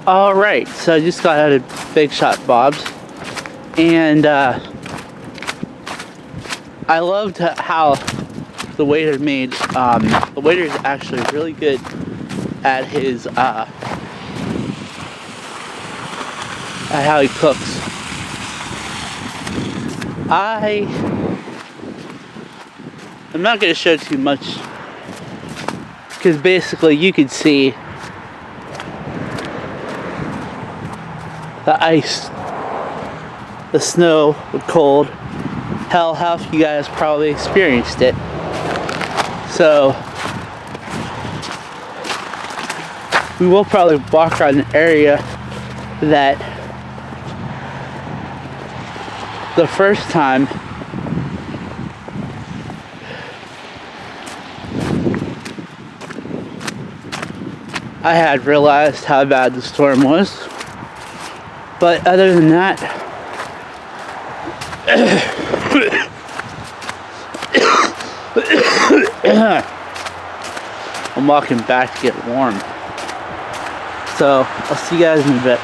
Alright, so I just got out of Big Shot Bob's, and I loved how the waiter made, the waiter is actually really good at his, at how he cooks. I'm not going to show too much, because basically you could see the ice, the snow, the cold. Hell, half of you guys probably experienced it. So we will probably walk around an area that the first time I had realized how bad the storm was. But other than that, I'm walking back to get warm. So I'll see you guys in a bit.